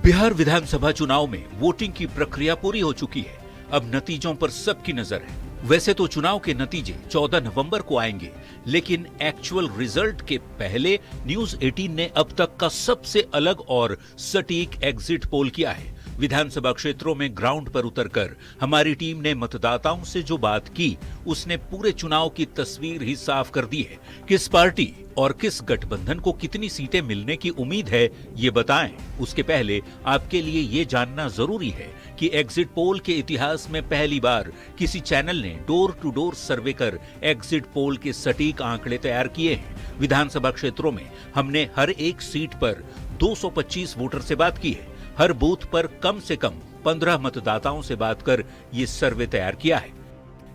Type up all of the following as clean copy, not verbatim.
बिहार विधानसभा चुनाव में वोटिंग की प्रक्रिया पूरी हो चुकी है। अब नतीजों पर सबकी नजर है। वैसे तो चुनाव के नतीजे 14 नवंबर को आएंगे, लेकिन एक्चुअल रिजल्ट के पहले न्यूज 18 ने अब तक का सबसे अलग और सटीक एग्जिट पोल किया है। विधानसभा क्षेत्रों में ग्राउंड पर उतरकर हमारी टीम ने मतदाताओं से जो बात की, उसने पूरे चुनाव की तस्वीर ही साफ कर दी है। किस पार्टी और किस गठबंधन को कितनी सीटें मिलने की उम्मीद है, ये बताएं। उसके पहले आपके लिए ये जानना जरूरी है कि एग्जिट पोल के इतिहास में पहली बार किसी चैनल ने डोर टू डोर सर्वे कर एग्जिट पोल के सटीक आंकड़े तैयार किए हैं। विधानसभा क्षेत्रों में हमने हर एक सीट पर 225 वोटर से बात की है। हर बूथ पर कम से कम 15 मतदाताओं से बात कर ये सर्वे तैयार किया है।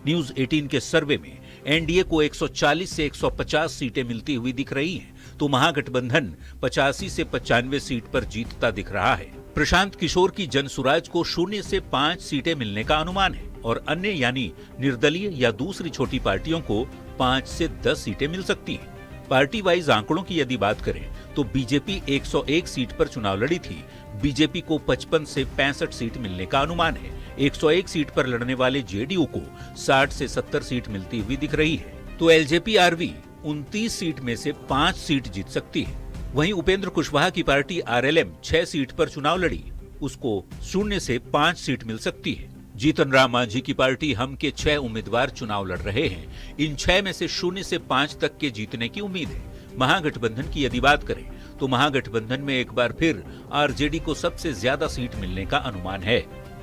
न्यूज 18 के सर्वे में एनडीए को 140 से 150 सीटें मिलती हुई दिख रही हैं, तो महागठबंधन 85 से 95 सीट पर जीतता दिख रहा है। प्रशांत किशोर की जनसुराज को 0 से 5 सीटें मिलने का अनुमान है और अन्य यानी निर्दलीय या दूसरी छोटी पार्टियों को 5 से 10 सीटें मिल सकती हैं। पार्टी वाइज आंकड़ों की यदि बात करें तो बीजेपी 101 सीट पर चुनाव लड़ी थी। बीजेपी को 55 से 65 सीट मिलने का अनुमान है। 101 सीट पर लड़ने वाले जेडीयू को 60 से 70 सीट मिलती हुई दिख रही है, तो एलजेपी-आरवी 29 सीट में से 5 सीट जीत सकती है। वहीं उपेंद्र कुशवाहा की पार्टी आरएलएम 6 सीट पर चुनाव लड़ी, उसको 0 से 5 सीट मिल सकती है। जीतन राम मांझी की पार्टी हम के 6 उम्मीदवार चुनाव लड़ रहे हैं। इन 6 में से 0 से 5 तक के जीतने की उम्मीद है। महागठबंधन की यदि बात करें तो महागठबंधन में एक बार फिर आरजेडी को सबसे ज्यादा सीट मिलने का अनुमान है।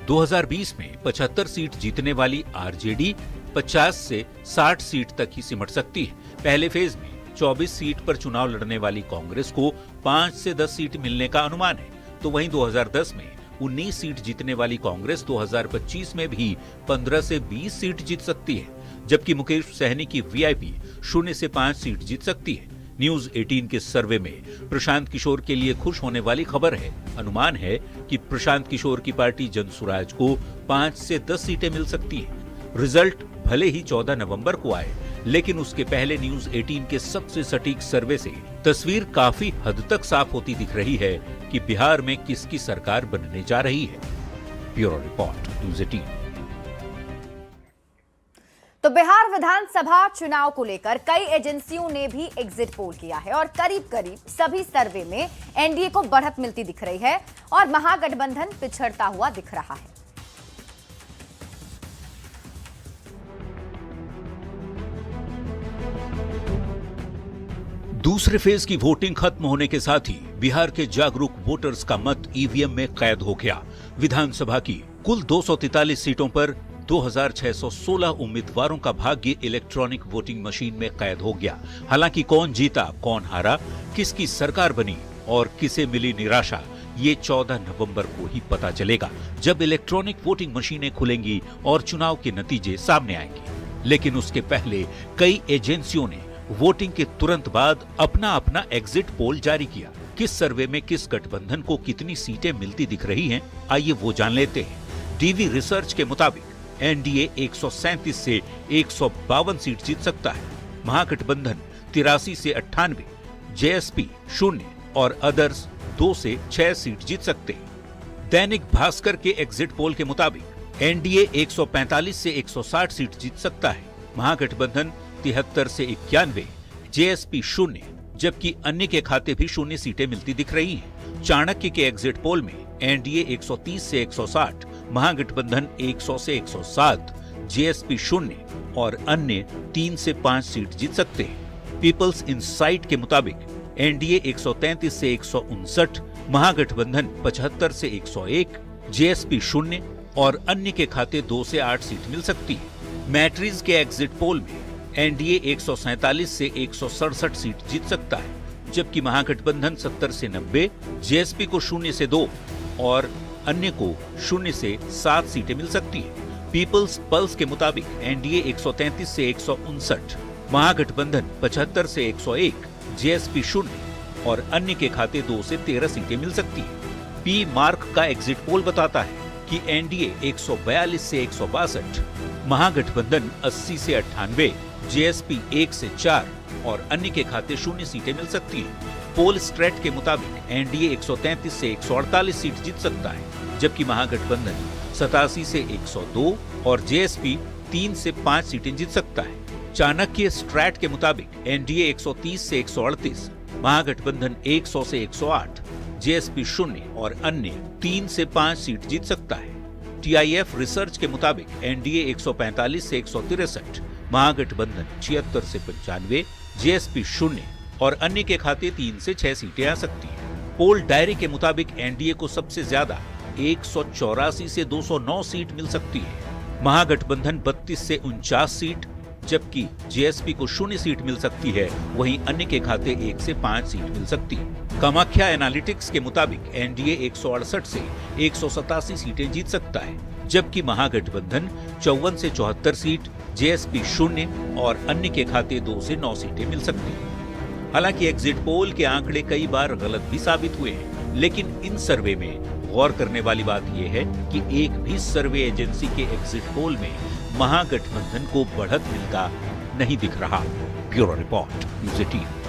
2020 में 75 सीट जीतने वाली आरजेडी 50 से 60 सीट तक ही सिमट सकती है। पहले फेज में 24 सीट पर चुनाव लड़ने वाली कांग्रेस को 5 से 10 सीट मिलने का अनुमान है, तो वहीं 2010 में 19 सीट जीतने वाली कांग्रेस 2025 में भी 15 से 20 सीट जीत सकती है, जबकि मुकेश सहनी की वीआईपी 0 से 5 सीट जीत सकती है। न्यूज 18 के सर्वे में प्रशांत किशोर के लिए खुश होने वाली खबर है। अनुमान है कि प्रशांत किशोर की पार्टी जनसुराज को 5 से 10 सीटें मिल सकती हैं। रिजल्ट भले ही 14 नवंबर को आए, लेकिन उसके पहले न्यूज 18 के सबसे सटीक सर्वे से तस्वीर काफी हद तक साफ होती दिख रही है कि बिहार में किसकी सरकार बनने जा रही है। Bureau report, news 18। तो बिहार विधानसभा चुनाव को लेकर कई एजेंसियों ने भी एग्जिट पोल किया है और करीब करीब सभी सर्वे में एनडीए को बढ़त मिलती दिख रही है और महागठबंधन पिछड़ता हुआ दिख रहा है। दूसरे फेज की वोटिंग खत्म होने के साथ ही बिहार के जागरूक वोटर्स का मत ईवीएम में कैद हो गया। विधानसभा की कुल 243 सीटों पर 2616 उम्मीदवारों का भाग्य इलेक्ट्रॉनिक वोटिंग मशीन में कैद हो गया। हालांकि कौन जीता, कौन हारा, किसकी सरकार बनी और किसे मिली निराशा, ये 14 नवंबर को ही पता चलेगा, जब इलेक्ट्रॉनिक वोटिंग मशीनें खुलेंगी और चुनाव के नतीजे सामने आएंगे। लेकिन उसके पहले कई एजेंसियों ने वोटिंग के तुरंत बाद अपना अपना एग्जिट पोल जारी किया। किस सर्वे में किस गठबंधन को कितनी सीटें मिलती दिख रही हैं, आइए वो जान लेते हैं। डीवी रिसर्च के मुताबिक एनडीए 137 से 152 सीट जीत सकता है। महागठबंधन 83 से 98, जेएसपी 0 और अदर्स 2 से 6 सीट जीत सकते हैं। दैनिक भास्कर के एग्जिट पोल के मुताबिक एनडीए 145 से 160 सीट जीत सकता है। महागठबंधन 73 से 91, जेएसपी 0, जबकि अन्य के खाते भी 0 सीटें मिलती दिख रही हैं। चाणक्य के एग्जिट पोल में एनडीए 130 से 160, महागठबंधन 100 से 107, जेएसपी 0 और अन्य 3 से 5 सीट जीत सकते हैं। पीपल्स इनसाइट के मुताबिक एनडीए 133 से 159, महागठबंधन 75 से 101, जेएसपी 0 और अन्य के खाते 2 से 8 सीट मिल सकती है। मैट्रिज के एग्जिट पोल में एनडीए 147 से 167 सीट जीत सकता है, जबकि महागठबंधन 70 से 90, जेएसपी को 0 से 2 और अन्य को 0 से 7 सीटें मिल सकती है। पीपल्स पल्स के मुताबिक एनडीए 133 से 159, महागठबंधन 75 से 101, जेएसपी 0 और अन्य के खाते 2 से 13 सीटें मिल सकती है। पी मार्क का एग्जिट पोल बताता है कि एनडीए 142 से 162, महागठबंधन 80 से 98, जेएसपी 1 से 4 और अन्य के खाते 0 सीटें मिल सकती हैं। पोल स्ट्रेट के मुताबिक एनडीए 133 से 148 सीट जीत सकता है, जबकि महागठबंधन 87 से 102 और जेएसपी 3 से 5 सीटें जीत सकता है। चाणक्य स्ट्रैट के मुताबिक एनडीए 130 से 138, महागठबंधन 100 से 108, जेएसपी 0 और अन्य 3 से 5 सीट जीत सकता है। टीआईएफ रिसर्च के मुताबिक एनडीए 145 से 163, महागठबंधन 76 से 95, जेएसपी 0 और अन्य के खाते 3 से 6 सीटें आ सकती हैं। पोल डायरी के मुताबिक एनडीए को सबसे ज्यादा 184 से 209 सीट मिल सकती है, महागठबंधन 32 से 49 सीट, जबकि जेएसपी को 0 सीट मिल सकती है, वहीं अन्य के खाते 1 से 5 सीट मिल सकती है। कामाख्या एनालिटिक्स के मुताबिक एनडीए 168 से 187 सीटें जीत सकता है, जबकि महागठबंधन 54 से 74 सीट, जेएसपी 0 और अन्य के खाते 2 से 9 सीटें मिल सकती हैं। हालांकि एग्जिट पोल के आंकड़े कई बार गलत भी साबित हुए हैं, लेकिन इन सर्वे में गौर करने वाली बात यह है कि एक भी सर्वे एजेंसी के एग्जिट पोल में महागठबंधन को बढ़त मिलता नहीं दिख रहा। Bureau report, news 18।